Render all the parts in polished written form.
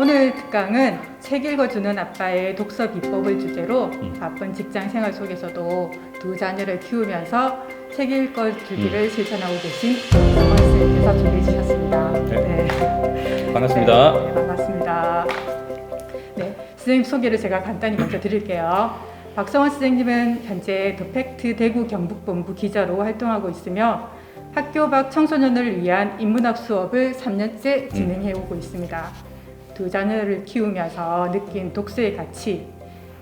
오늘 특강은 책 읽어주는 아빠의 독서 비법을 주제로 바쁜 직장 생활 속에서도 두 자녀를 키우면서 책 읽어주기를 실천하고 계신 박성원 선생님께서 준비해 주셨습니다. 네. 반갑습니다. 네, 반갑습니다. 네, 선생님 소개를 제가 간단히 먼저 드릴게요. 박성원 선생님은 현재 더팩트 대구 경북본부 기자로 활동하고 있으며 학교 밖 청소년을 위한 인문학 수업을 3년째 진행해 오고 있습니다. 두 자녀를 키우면서 느낀 독서의 가치,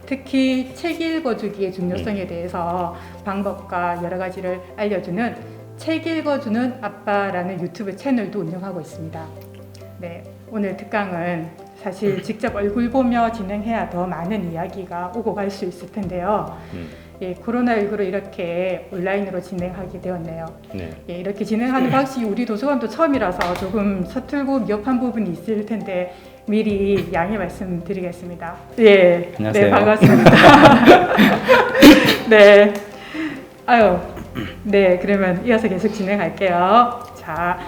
특히 책 읽어주기의 중요성에 대해서 방법과 여러 가지를 알려주는 책 읽어주는 아빠라는 유튜브 채널도 운영하고 있습니다. 네, 오늘 특강은 사실 직접 얼굴 보며 진행해야 더 많은 이야기가 오고 갈 수 있을 텐데요. 예, 코로나19로 이렇게 온라인으로 진행하게 되었네요. 네. 예, 이렇게 진행하는 방식이 우리 도서관도 처음이라서 조금 서툴고 미흡한 부분이 있을 텐데 미리 양해 말씀드리겠습니다. 예, 안녕하세요. 네, 반갑습니다. 네, 아유, 네, 그러면 이어서 계속 진행할게요. 자,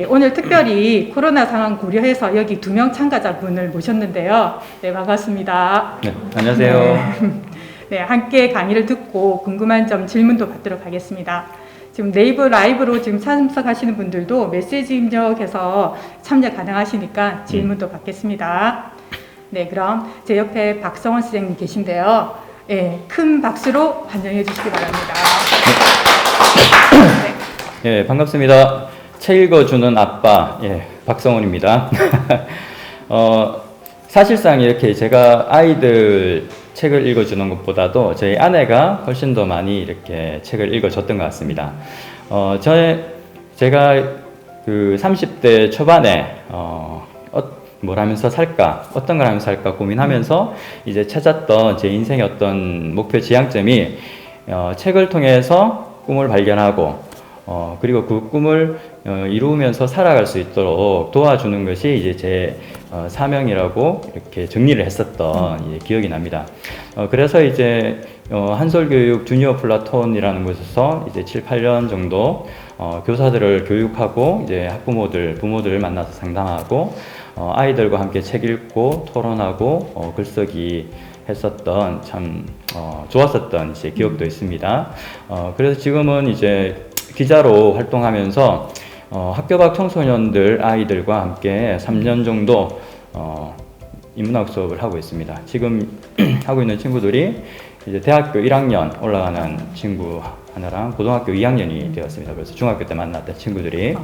오늘 특별히 코로나 상황 고려해서 여기 2명 참가자분을 모셨는데요. 네, 반갑습니다. 네, 안녕하세요. 네. 네, 함께 강의를 듣고 궁금한 점 질문도 받도록 하겠습니다. 지금 네이버 라이브로 지금 참석하시는 분들도 메시지 입력해서 참여 가능하시니까 질문도 받겠습니다. 네, 그럼 제 옆에 박성원 선생님 계신데요. 네, 큰 박수로 환영해 주시기 바랍니다. 네. 예, 반갑습니다. 책 읽어주는 아빠, 박성원입니다. 사실상 이렇게 제가 아이들 책을 읽어주는 것보다도 저희 아내가 훨씬 더 많이 이렇게 책을 읽어줬던 것 같습니다. 제가 그 30대 초반에 뭘 하면서 살까, 어떤 걸 하면서 살까 고민하면서 이제 찾았던 제 인생의 어떤 목표 지향점이 책을 통해서 꿈을 발견하고 그리고 그 꿈을 이루면서 살아갈 수 있도록 도와주는 것이 이제 제 사명이라고 이렇게 정리를 했었던 기억이 납니다. 그래서 이제 한솔교육 주니어 플라톤이라는 곳에서 이제 7, 8년 정도 교사들을 교육하고 이제 학부모들, 부모들을 만나서 상담하고 아이들과 함께 책 읽고 토론하고 글쓰기 했었던 참 좋았었던 이제 기억도 있습니다. 그래서 지금은 이제 기자로 활동하면서 학교 밖 청소년들 아이들과 함께 3년 정도 인문학 수업을 하고 있습니다. 지금 하고 있는 친구들이 이제 대학교 1학년 올라가는 친구 하나랑 고등학교 2학년이 되었습니다. 그래서 중학교 때 만났던 친구들이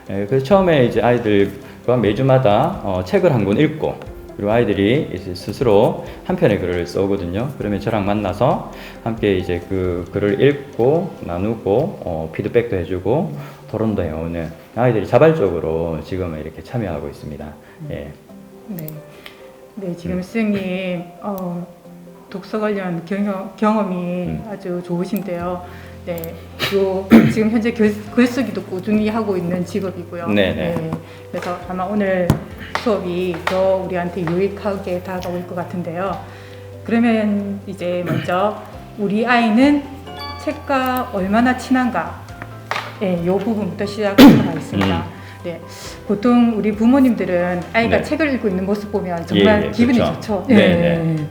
그래서 처음에 이제 아이들과 매주마다 책을 한 권 읽고 그리고 아이들이 이제 스스로 한 편의 글을 써오거든요. 그러면 저랑 만나서 함께 이제 그 글을 읽고 나누고 피드백도 해주고 토론도 해오는 아이들이 자발적으로 지금은 이렇게 참여하고 있습니다. 예. 네, 네, 지금 선생님 독서 관련 경험이 아주 좋으신데요. 네, 지금 현재 글쓰기도 꾸준히 하고 있는 직업이고요. 네, 그래서 아마 오늘 수업이 더 우리한테 유익하게 다가올 것 같은데요. 그러면 이제 먼저 우리 아이는 책과 얼마나 친한가? 네, 이 부분부터 시작하도록 하겠습니다. 네, 보통 우리 부모님들은 아이가 책을 읽고 있는 모습 보면 정말 기분이 그렇죠. 좋죠. 네.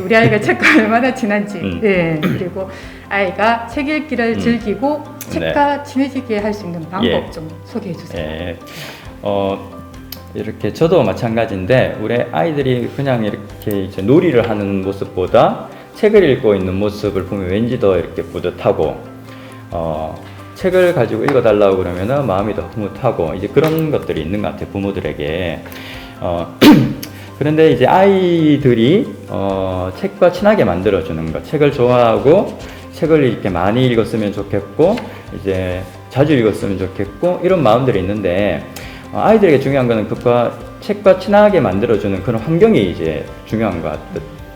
우리 아이가 책과 얼마나 친한지, 그리고 아이가 책 읽기를 즐기고 책과 친해지게 할 수 있는 방법 좀 소개해 주세요. 이렇게 저도 마찬가지인데 우리 아이들이 그냥 이렇게 이제 놀이를 하는 모습보다 책을 읽고 있는 모습을 보면 왠지 더 이렇게 뿌듯하고 책을 가지고 읽어달라고 그러면은 마음이 더 흐뭇하고 이제 그런 것들이 있는 것 같아요, 부모들에게. 그런데 이제 아이들이 책과 친하게 만들어주는 것, 책을 좋아하고 책을 이렇게 많이 읽었으면 좋겠고 이제 자주 읽었으면 좋겠고 이런 마음들이 있는데 아이들에게 중요한 거는 책과 친하게 만들어주는 그런 환경이 이제 중요한 것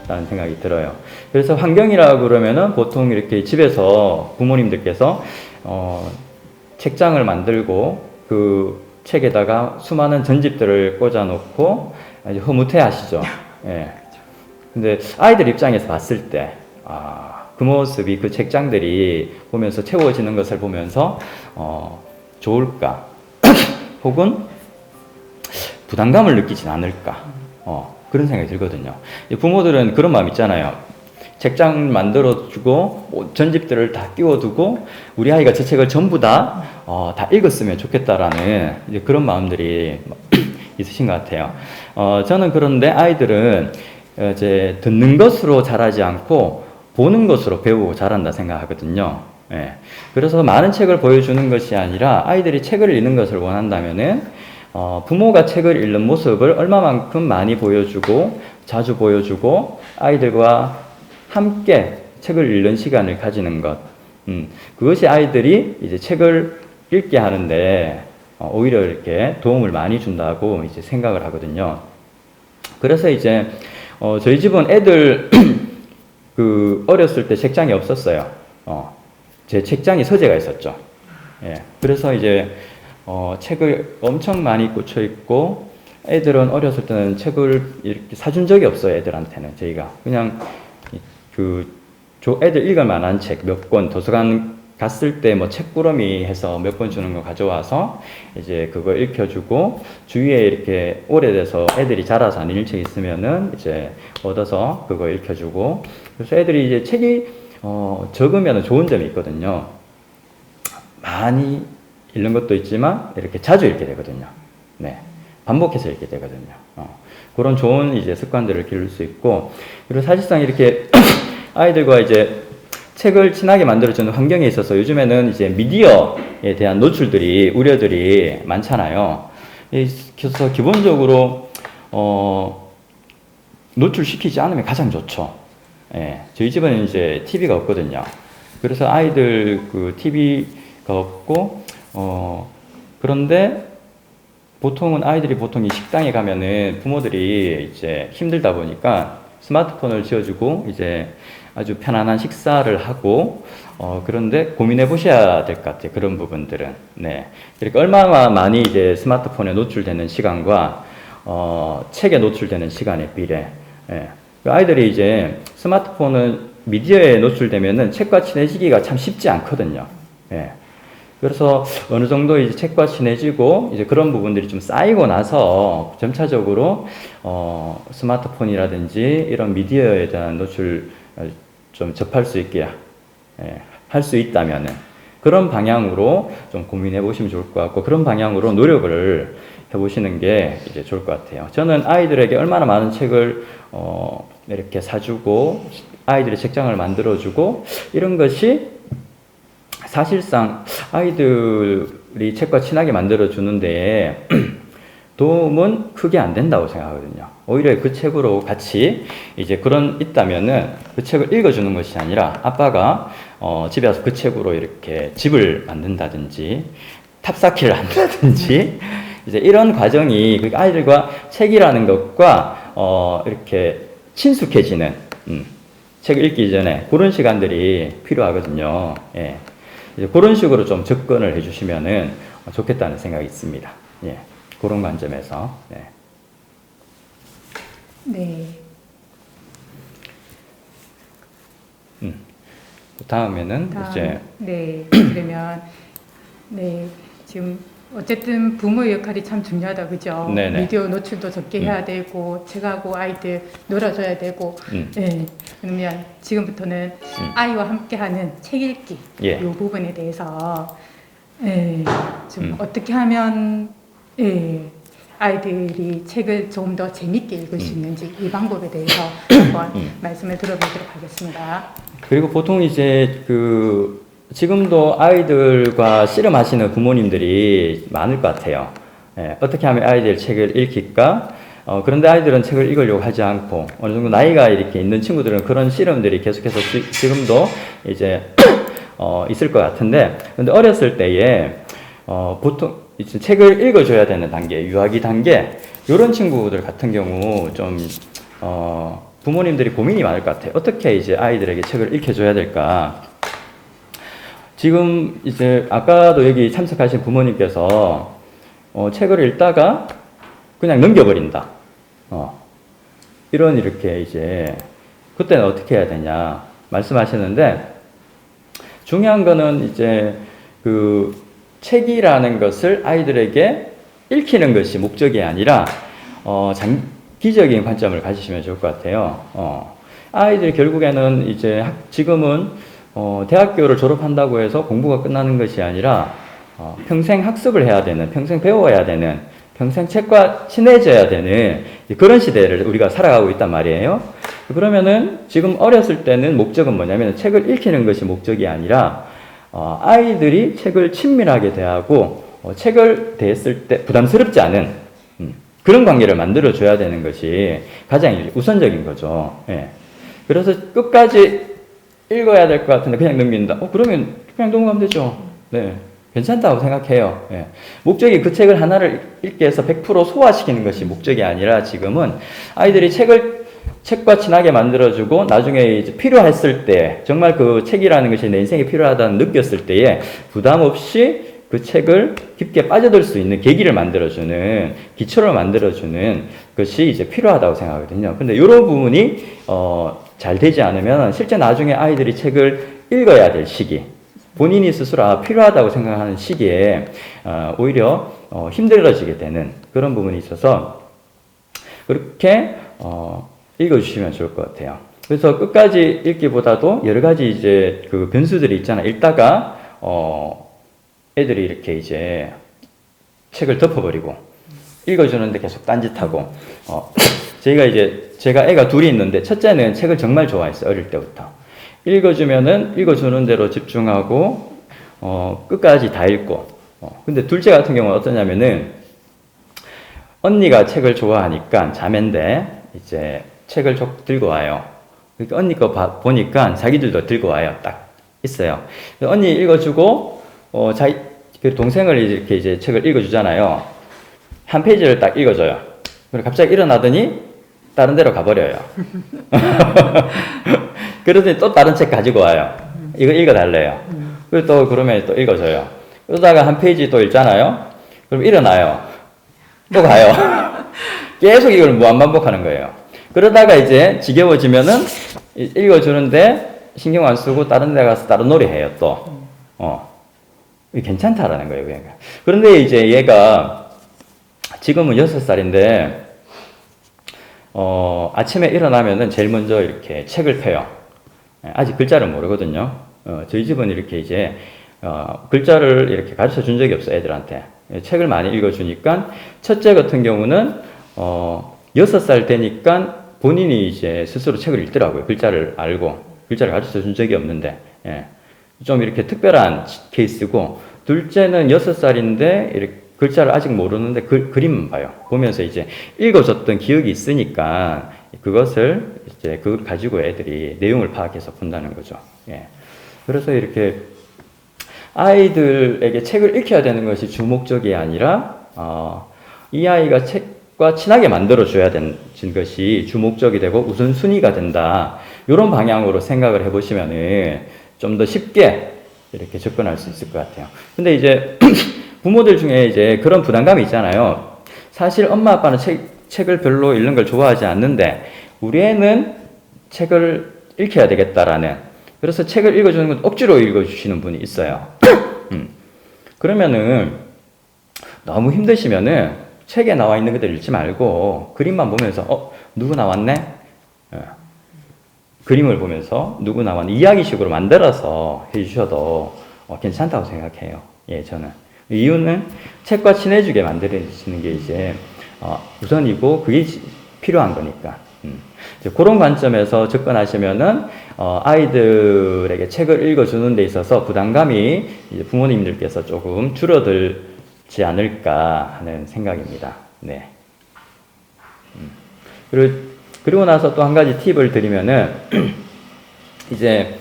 같다는 생각이 들어요. 그래서 환경이라고 그러면은 보통 이렇게 집에서 부모님들께서 책장을 만들고 그 책에다가 수많은 전집들을 꽂아놓고 이제 흐뭇해 하시죠. 예. 근데 아이들 입장에서 봤을 때, 그 모습이 그 책장들이 보면서 채워지는 것을 보면서 좋을까? 혹은 부담감을 느끼진 않을까. 그런 생각이 들거든요. 부모들은 그런 마음 있잖아요. 책장 만들어주고 뭐 전집들을 다 띄워두고 우리 아이가 저 책을 전부 다 읽었으면 좋겠다라는 이제 그런 마음들이 있으신 것 같아요. 저는 그런데 아이들은 이제 듣는 것으로 자라지 않고 보는 것으로 배우고 자란다 생각하거든요. 예. 그래서 많은 책을 보여주는 것이 아니라 아이들이 책을 읽는 것을 원한다면은 부모가 책을 읽는 모습을 얼마만큼 많이 보여주고 자주 보여주고 아이들과 함께 책을 읽는 시간을 가지는 것. 그것이 아이들이 이제 책을 읽게 하는데 오히려 이렇게 도움을 많이 준다고 이제 생각을 하거든요. 그래서 이제 저희 집은 애들 어렸을 때 책장이 없었어요. 제 책장에 서재가 있었죠. 예. 그래서 이제 책을 엄청 많이 꽂혀 있고 애들은 어렸을 때는 책을 이렇게 사준 적이 없어요. 애들한테는 저희가 그냥 애들 읽을 만한 책 몇 권 도서관 갔을 때 뭐 책꾸러미 해서 몇 권 주는 거 가져와서 이제 그거 읽혀주고 주위에 이렇게 오래돼서 애들이 자라서 안 읽은 책 있으면은 이제 얻어서 그거 읽혀주고 그래서 애들이 이제 책이 적으면 좋은 점이 있거든요. 많이 읽는 것도 있지만 이렇게 자주 읽게 되거든요. 네. 반복해서 읽게 되거든요. 그런 좋은 이제 습관들을 기를 수 있고 그리고 사실상 이렇게 아이들과 이제 책을 친하게 만들어주는 환경에 있어서 요즘에는 이제 미디어에 대한 노출들이 우려들이 많잖아요. 그래서 기본적으로 노출시키지 않으면 가장 좋죠. 예, 저희 집은 이제 TV가 없거든요. 그래서 아이들 TV가 없고 그런데 보통은 아이들이 보통 이 식당에 가면은 부모들이 이제 힘들다 보니까 스마트폰을 지어주고 이제 아주 편안한 식사를 하고 그런데 고민해 보셔야 될 것 같아요. 그런 부분들은. 네. 그러니까 얼마나 많이 이제 스마트폰에 노출되는 시간과 책에 노출되는 시간의 비례. 예. 아이들이 이제 스마트폰은 미디어에 노출되면은 책과 친해지기가 참 쉽지 않거든요. 예. 그래서 어느 정도 이제 책과 친해지고 이제 그런 부분들이 좀 쌓이고 나서 점차적으로 스마트폰이라든지 이런 미디어에 대한 노출 좀 접할 수 있게 할 수 있다면은 그런 방향으로 좀 고민해 보시면 좋을 것 같고 그런 방향으로 노력을 해보시는 게 이제 좋을 것 같아요. 저는 아이들에게 얼마나 많은 책을 이렇게 사주고 아이들의 책장을 만들어주고 이런 것이 사실상 아이들이 책과 친하게 만들어주는데 도움은 크게 안 된다고 생각하거든요. 오히려 그 책으로 같이 이제 있다면은 그 책을 읽어주는 것이 아니라 아빠가 집에 와서 그 책으로 이렇게 집을 만든다든지 탑쌓기를 한다든지 이제 이런 과정이 아이들과 책이라는 것과 이렇게 친숙해지는 책을 읽기 전에 그런 시간들이 필요하거든요. 예. 이제 그런 식으로 좀 접근을 해주시면은 좋겠다는 생각이 있습니다. 예. 그런 관점에서. 네. 네. 다음에는 이제 네. 그러면 네 지금 어쨌든 부모의 역할이 참 중요하다 그죠? 네네. 미디어 노출도 적게 해야 되고 책하고 아이들 놀아줘야 되고. 네. 그러면 지금부터는 아이와 함께하는 책 읽기 예. 이 부분에 대해서 좀 어떻게 하면 아이들이 책을 조금 더 재밌게 읽을 수 있는지 이 방법에 대해서 한번 말씀을 들어보도록 하겠습니다. 그리고 보통 이제 지금도 아이들과 씨름하시는 부모님들이 많을 것 같아요. 예, 어떻게 하면 아이들 책을 읽힐까? 그런데 아이들은 책을 읽으려고 하지 않고 어느 정도 나이가 이렇게 있는 친구들은 그런 씨름들이 계속해서 지금도 이제 있을 것 같은데, 근데 어렸을 때에 보통 이제 책을 읽어줘야 되는 단계, 유아기 단계 이런 친구들 같은 경우 좀 부모님들이 고민이 많을 것 같아요. 어떻게 이제 아이들에게 책을 읽혀줘야 될까? 지금 이제 아까도 여기 참석하신 부모님께서 책을 읽다가 그냥 넘겨버린다. 이렇게 이제 그때는 어떻게 해야 되냐 말씀하시는데 중요한 거는 이제 책이라는 것을 아이들에게 읽히는 것이 목적이 아니라 장기적인 관점을 가지시면 좋을 것 같아요. 아이들이 결국에는 이제 지금은 대학교를 졸업한다고 해서 공부가 끝나는 것이 아니라 평생 학습을 해야 되는, 평생 배워야 되는, 평생 책과 친해져야 되는 그런 시대를 우리가 살아가고 있단 말이에요. 그러면은 지금 어렸을 때는 목적은 뭐냐면 책을 읽히는 것이 목적이 아니라 아이들이 책을 친밀하게 대하고 책을 대했을 때 부담스럽지 않은 그런 관계를 만들어줘야 되는 것이 가장 우선적인 거죠. 예. 그래서 끝까지 읽어야 될 것 같은데 그냥 넘긴다. 그러면 그냥 넘어가면 되죠. 네. 괜찮다고 생각해요. 예. 목적이 그 책을 하나를 읽게 해서 100% 소화시키는 것이 목적이 아니라 지금은 아이들이 책과 친하게 만들어주고 나중에 이제 필요했을 때 정말 그 책이라는 것이 내 인생에 필요하다는 느꼈을 때에 부담 없이 그 책을 깊게 빠져들 수 있는 계기를 만들어주는 기초를 만들어주는 것이 이제 필요하다고 생각하거든요. 근데 이런 부분이 잘 되지 않으면 실제 나중에 아이들이 책을 읽어야 될 시기 본인이 스스로 필요하다고 생각하는 시기에 오히려 힘들어지게 되는 그런 부분이 있어서 그렇게 읽어주시면 좋을 것 같아요. 그래서 끝까지 읽기보다도 여러 가지 이제 그 변수들이 있잖아요. 읽다가 애들이 이렇게 이제 책을 덮어버리고 읽어주는데 계속 딴짓하고 제가 애가 둘이 있는데 첫째는 책을 정말 좋아했어요. 어릴 때부터. 읽어주면은 읽어주는 대로 집중하고 끝까지 다 읽고 근데 둘째 같은 경우는 어떠냐면은 언니가 책을 좋아하니까 자매인데 이제 책을 들고 와요. 그러니까 언니 거 보니까 자기들도 들고 와요. 딱 있어요. 언니 읽어주고 자기 그 동생을 이렇게 이제 책을 읽어주잖아요. 한 페이지를 딱 읽어줘요. 그리고 갑자기 일어나더니 다른 데로 가버려요. 그러더니 또 다른 책 가지고 와요. 이거 읽어달래요. 그리고 또 그러면 또 읽어줘요. 그러다가 한 페이지 또 읽잖아요. 그럼 일어나요. 또 가요. 계속 이걸 무한반복하는 거예요. 그러다가 이제 지겨워지면은 읽어주는데 신경 안 쓰고 다른 데 가서 다른 놀이 해요, 또. 괜찮다라는 거예요, 그러니까. 그런데 이제 얘가 지금은 6살인데, 아침에 일어나면은 제일 먼저 이렇게 책을 펴요. 아직 글자를 모르거든요. 저희 집은 이렇게 이제, 글자를 이렇게 가르쳐 준 적이 없어요, 애들한테. 책을 많이 읽어주니까, 첫째 같은 경우는, 6살 되니까 본인이 이제 스스로 책을 읽더라고요. 글자를 알고. 글자를 가르쳐 준 적이 없는데, 예. 좀 이렇게 특별한 케이스고, 둘째는 6살인데, 이렇게 글자를 아직 모르는데 그림만 봐요. 보면서 이제 읽어줬던 기억이 있으니까 그것을 이제 그걸 가지고 애들이 내용을 파악해서 본다는 거죠. 예. 그래서 이렇게 아이들에게 책을 읽혀야 되는 것이 주목적이 아니라, 이 아이가 책과 친하게 만들어줘야 되는 것이 주목적이 되고 우선순위가 된다. 이런 방향으로 생각을 해보시면은 좀 더 쉽게 이렇게 접근할 수 있을 것 같아요. 근데 이제 부모들 중에 이제 그런 부담감이 있잖아요. 사실 엄마 아빠는 책을 별로 읽는 걸 좋아하지 않는데 우리 애는 책을 읽혀야 되겠다라는 그래서 책을 읽어주는 건 억지로 읽어주시는 분이 있어요. 그러면은 너무 힘드시면은 책에 나와 있는 것들 읽지 말고 그림만 보면서 누구 나왔네? 그림을 보면서 누구 나왔네? 이야기식으로 만들어서 해주셔도 괜찮다고 생각해요. 예, 저는. 이유는 책과 친해지게 만드시는 게 이제 우선이고 그게 필요한 거니까. 이제 그런 관점에서 접근하시면은 아이들에게 책을 읽어주는 데 있어서 부담감이 이제 부모님들께서 조금 줄어들지 않을까 하는 생각입니다. 네. 그리고 나서 또 한 가지 팁을 드리면은 이제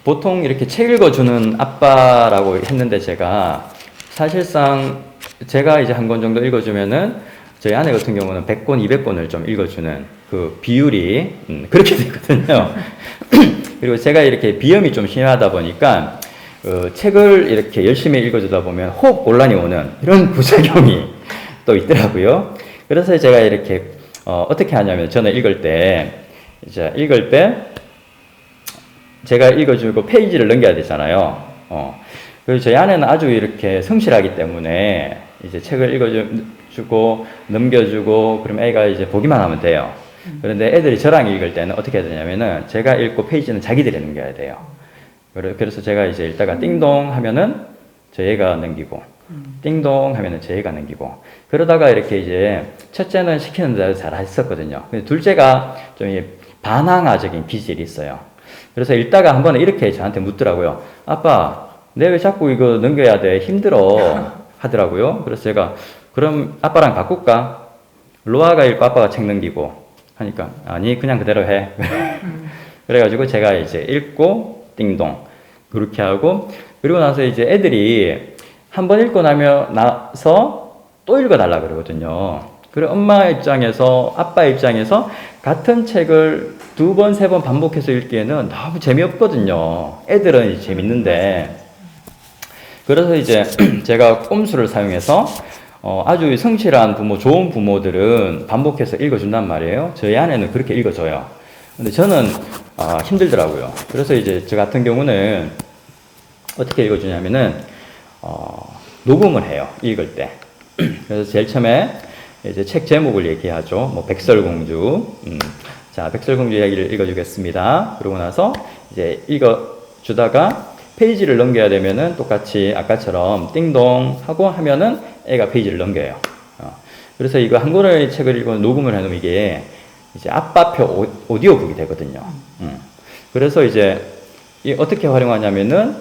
보통 이렇게 책 읽어주는 아빠라고 했는데 제가 사실상 제가 이제 한 권 정도 읽어주면은 저희 아내 같은 경우는 100권, 200권을 좀 읽어주는 그 비율이 그렇게 되거든요. 그리고 제가 이렇게 비염이 좀 심하다 보니까 책을 이렇게 열심히 읽어주다 보면 호흡 곤란이 오는 이런 부작용이 또 있더라고요. 그래서 제가 이렇게 어떻게 하냐면 저는 읽을 때 제가 읽어주고 페이지를 넘겨야 되잖아요. 그리고 저희 아내는 아주 이렇게 성실하기 때문에 이제 책을 읽어주고 넘겨주고 그럼 애가 이제 보기만 하면 돼요. 그런데 애들이 저랑 읽을 때는 어떻게 해야 되냐면은 제가 읽고 페이지는 자기들이 넘겨야 돼요. 그래서 제가 이제 읽다가 띵동 하면은 저 애가 넘기고 띵동 하면은 저 애가 넘기고 그러다가 이렇게 이제 첫째는 시키는 대로 잘 했었거든요. 근데 둘째가 좀 반항아적인 기질이 있어요. 그래서 읽다가 한 번은 이렇게 저한테 묻더라고요. 아빠, 내 왜 자꾸 이거 넘겨야 돼? 힘들어. 하더라고요. 그래서 제가 그럼 아빠랑 바꿀까? 로아가 읽고 아빠가 책 넘기고 하니까 아니 그냥 그대로 해. 그래가지고 제가 이제 읽고 띵동 그렇게 하고 그리고 나서 이제 애들이 한 번 읽고 나서 또 읽어달라 그러거든요. 그래 엄마 입장에서 아빠 입장에서 같은 책을 2번, 3번 반복해서 읽기에는 너무 재미없거든요. 애들은 이제 재밌는데. 그래서 이제 제가 꼼수를 사용해서 아주 성실한 부모, 좋은 부모들은 반복해서 읽어준단 말이에요. 저희 아내는 그렇게 읽어줘요. 근데 저는 힘들더라고요. 그래서 이제 저 같은 경우는 어떻게 읽어주냐면은 녹음을 해요. 읽을 때. 그래서 제일 처음에 이제 책 제목을 얘기하죠. 뭐 백설공주. 자, 백설공주 이야기를 읽어주겠습니다. 그러고 나서 이제 읽어주다가 페이지를 넘겨야 되면은 똑같이 아까처럼 띵동 하고 하면은 애가 페이지를 넘겨요. 그래서 이거 한 권의 책을 읽고 녹음을 해놓으면 이게 이제 앞바표 오디오북이 되거든요. 그래서 이제 어떻게 활용하냐면은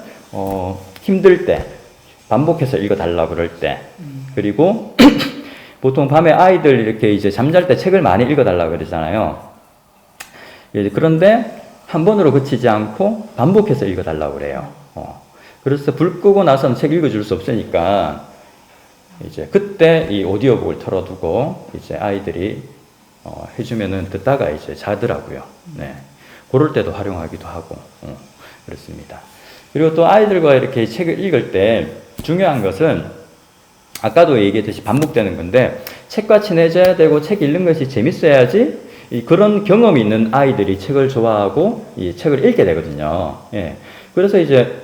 힘들 때 반복해서 읽어달라 그럴 때 그리고 보통 밤에 아이들 이렇게 이제 잠잘 때 책을 많이 읽어달라 그러잖아요. 그런데 한 번으로 그치지 않고 반복해서 읽어달라고 그래요. 그래서 불 끄고 나서는 책 읽어줄 수 없으니까 이제 그때 이 오디오북을 틀어두고 이제 아이들이 해주면은 듣다가 이제 자더라고요. 네. 그럴 때도 활용하기도 하고 그렇습니다. 그리고 또 아이들과 이렇게 책을 읽을 때 중요한 것은 아까도 얘기했듯이 반복되는 건데 책과 친해져야 되고 책 읽는 것이 재밌어야지 그런 경험이 있는 아이들이 책을 좋아하고 이 책을 읽게 되거든요. 예. 그래서 이제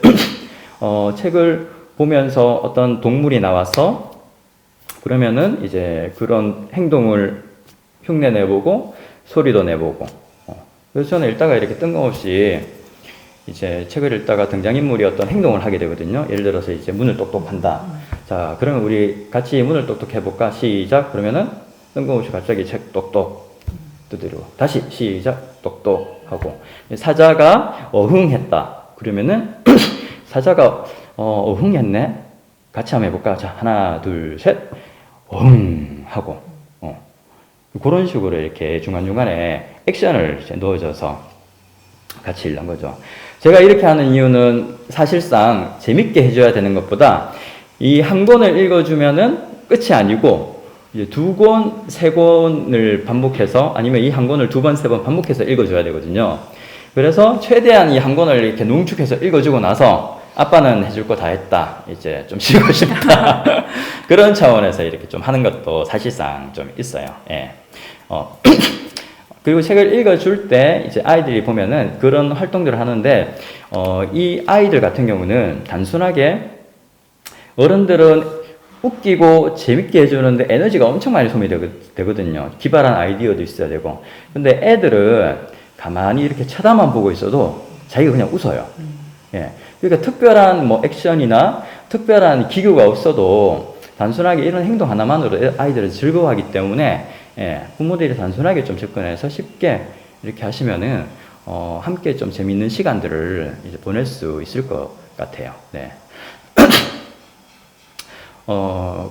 책을 보면서 어떤 동물이 나와서 그러면은 이제 그런 행동을 흉내 내보고 소리도 내보고 그래서 저는 읽다가 이렇게 뜬금없이 이제 책을 읽다가 등장인물이 어떤 행동을 하게 되거든요. 예를 들어서 이제 문을 똑똑한다. 자, 그러면 우리 같이 문을 똑똑 해볼까? 시작. 그러면은 뜬금없이 갑자기 책 똑똑 두드리고 다시 시작 똑똑 하고 사자가 어흥했다. 그러면은 사자가 어흥했네. 같이 한번 해볼까? 자, 하나, 둘, 셋. 어흥 하고 그런 식으로 이렇게 중간중간에 액션을 이제 넣어줘서 같이 읽는 거죠. 제가 이렇게 하는 이유는 사실상 재밌게 해줘야 되는 것보다 이 한 권을 읽어주면은 끝이 아니고 이제 2권, 3권을 반복해서 아니면 이 한 권을 2번, 3번 반복해서 읽어줘야 되거든요. 그래서 최대한 이 한 권을 이렇게 농축해서 읽어주고 나서 아빠는 해줄 거 다 했다. 이제 좀 쉬고 싶다. 그런 차원에서 이렇게 좀 하는 것도 사실상 좀 있어요. 예. 그리고 책을 읽어줄 때 이제 아이들이 보면은 그런 활동들을 하는데 이 아이들 같은 경우는 단순하게 어른들은 웃기고 재밌게 해주는데 에너지가 엄청 많이 소비되거든요. 기발한 아이디어도 있어야 되고. 근데 애들은 가만히 이렇게 쳐다만 보고 있어도 자기가 그냥 웃어요. 예. 그러니까 특별한 뭐 액션이나 특별한 기교가 없어도 단순하게 이런 행동 하나만으로 아이들은 즐거워하기 때문에 예, 부모들이 단순하게 좀 접근해서 쉽게 이렇게 하시면은 함께 좀 재밌는 시간들을 이제 보낼 수 있을 것 같아요. 네.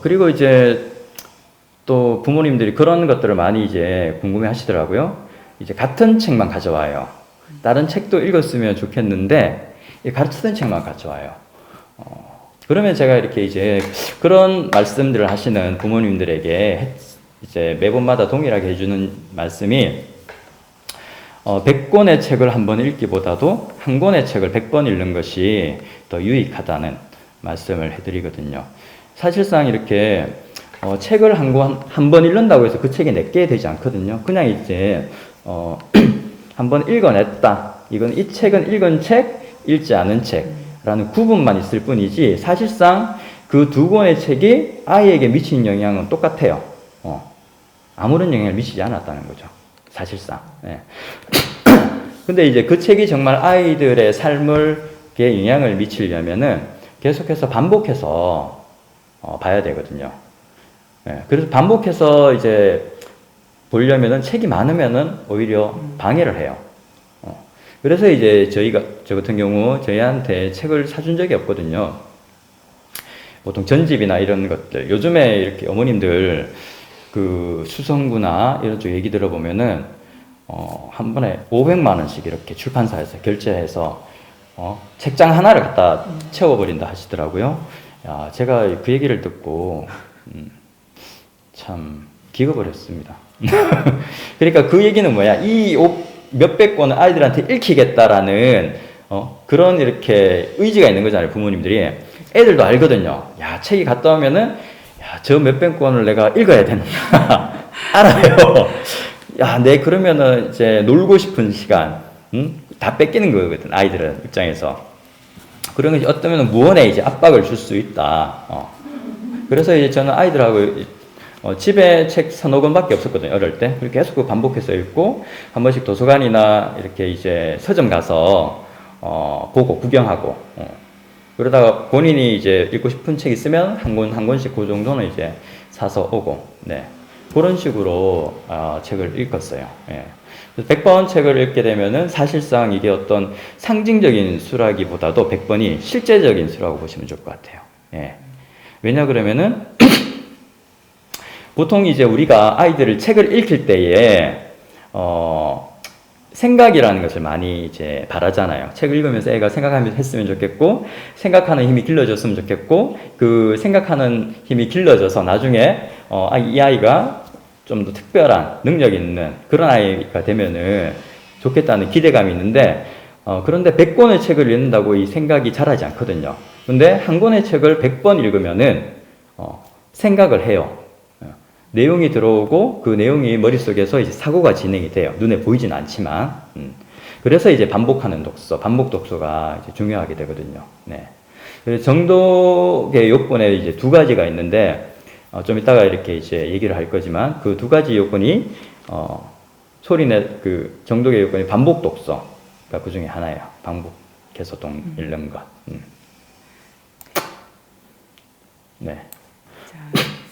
그리고 이제 또 부모님들이 그런 것들을 많이 이제 궁금해 하시더라고요. 이제 같은 책만 가져와요. 다른 책도 읽었으면 좋겠는데 같은 책만 가져와요. 그러면 제가 이렇게 이제 그런 말씀들을 하시는 부모님들에게 이제 매번마다 동일하게 해주는 말씀이 100권의 책을 한 번 읽기보다도 한 권의 책을 100번 읽는 것이 더 유익하다는 말씀을 해드리거든요. 사실상 이렇게 책을 한 번 읽는다고 해서 그 책이 내게 되지 않거든요. 그냥 이제 한 번 읽어냈다. 이건 이 책은 읽은 책, 읽지 않은 책라는 구분만 있을 뿐이지 사실상 그 두 권의 책이 아이에게 미치는 영향은 똑같아요. 아무런 영향을 미치지 않았다는 거죠. 사실상. 예. 근데 이제 그 책이 정말 아이들의 삶을 영향을 미치려면은 계속해서 반복해서 봐야 되거든요. 예. 그래서 반복해서 이제 보려면은 책이 많으면은 오히려 방해를 해요. 그래서 이제 저 같은 경우 저희한테 책을 사준 적이 없거든요. 보통 전집이나 이런 것들. 요즘에 이렇게 어머님들 그 수성구나 이런 쪽 얘기 들어보면은 한 번에 500만 원씩 이렇게 출판사에서 결제해서 책장 하나를 갖다 채워버린다 하시더라고요. 야, 제가 그 얘기를 듣고 참 기겁을 했습니다. 그러니까 그 얘기는 뭐야? 이 몇백 권을 아이들한테 읽히겠다라는 그런 이렇게 의지가 있는 거잖아요. 부모님들이. 애들도 알거든요. 야, 책이 갔다 오면은 야, 저 몇백 권을 내가 읽어야 된다. 알아요. 야, 그러면은 이제 놀고 싶은 시간, 다 뺏기는 거거든, 아이들은 입장에서. 그런 게 어쩌면 무언에 이제 압박을 줄 수 있다. 그래서 이제 저는 아이들하고 집에 책 서너 권밖에 없었거든요, 어릴 때. 그렇게 계속 그 반복해서 읽고, 한 번씩 도서관이나 이렇게 이제 서점 가서, 보고, 구경하고, 그러다가 본인이 이제 읽고 싶은 책 있으면 한 권씩 그 정도는 이제 사서 오고, 네. 그런 식으로, 책을 읽었어요. 예. 100번 책을 읽게 되면은 사실상 이게 어떤 상징적인 수라기보다도 100번이 실제적인 수라고 보시면 좋을 것 같아요. 예. 왜냐 그러면은, 보통 이제 우리가 아이들을 책을 읽힐 때에, 생각이라는 것을 많이 이제 바라잖아요. 책을 읽으면서 애가 생각하면서 했으면 좋겠고, 생각하는 힘이 길러졌으면 좋겠고, 그 생각하는 힘이 길러져서 나중에, 이 아이가 좀 더 특별한 능력 있는 그런 아이가 되면은 좋겠다는 기대감이 있는데, 그런데 100권의 책을 읽는다고 이 생각이 자라지 않거든요. 근데 한 권의 책을 100번 읽으면은, 생각을 해요. 내용이 들어오고 그 내용이 머릿속에서 이제 사고가 진행이 돼요. 눈에 보이진 않지만. 그래서 이제 반복하는 독서, 반복 독서가 이제 중요하게 되거든요. 네. 그래서 정독의 요건에 이제 두 가지가 있는데, 좀 이따가 이렇게 이제 얘기를 할 거지만, 그 두 가지 요건이, 소리내, 그 정독의 요건이 반복 독서가 그 중에 하나예요. 반복해서 읽는 것. 네. 자,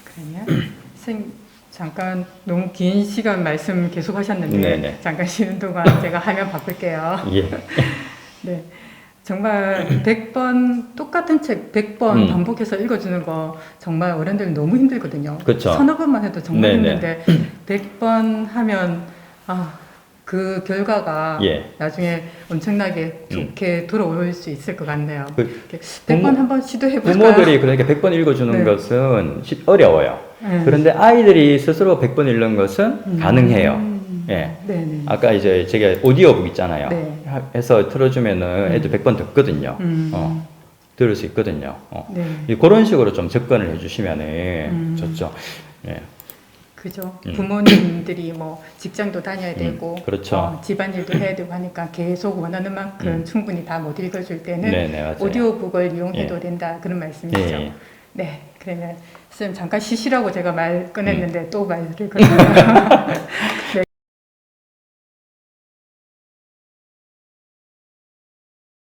그러면 선생님 잠깐 너무 긴 시간 말씀 계속 하셨는데 네네. 잠깐 쉬는 동안 제가 화면 바꿀게요. 예. 네. 정말 100번 똑같은 책 100번 반복해서 읽어주는 거 정말 어른들 너무 힘들거든요. 그쵸. 서너 번만 해도 정말 네네. 힘든데 100번 하면 그 결과가 예. 나중에 엄청나게 좋게 돌아올 수 있을 것 같네요. 100번 부모- 한번 시도해볼까요? 부모들이 그러니까 100번 읽어주는 네. 것은 어려워요. 네. 그런데 아이들이 스스로 100번 읽는 것은 가능해요. 예. 네네. 아까 이제 제가 오디오북 있잖아요. 네. 해서 틀어주면은 애들 100번 듣거든요. 들을 수 있거든요. 네. 그런 식으로 좀 접근을 해주시면은 좋죠. 예. 그죠. 부모님들이 뭐 직장도 다녀야 되고, 그렇죠. 집안일도 해야 되고 하니까 계속 원하는 만큼 충분히 다 못 읽어줄 때는 네네, 맞아요. 오디오북을 이용해도 예. 된다 그런 말씀이시죠. 예. 네, 그러면 선생님 잠깐 쉬시라고 제가 말 꺼냈는데 또 말을 걸어요. 네.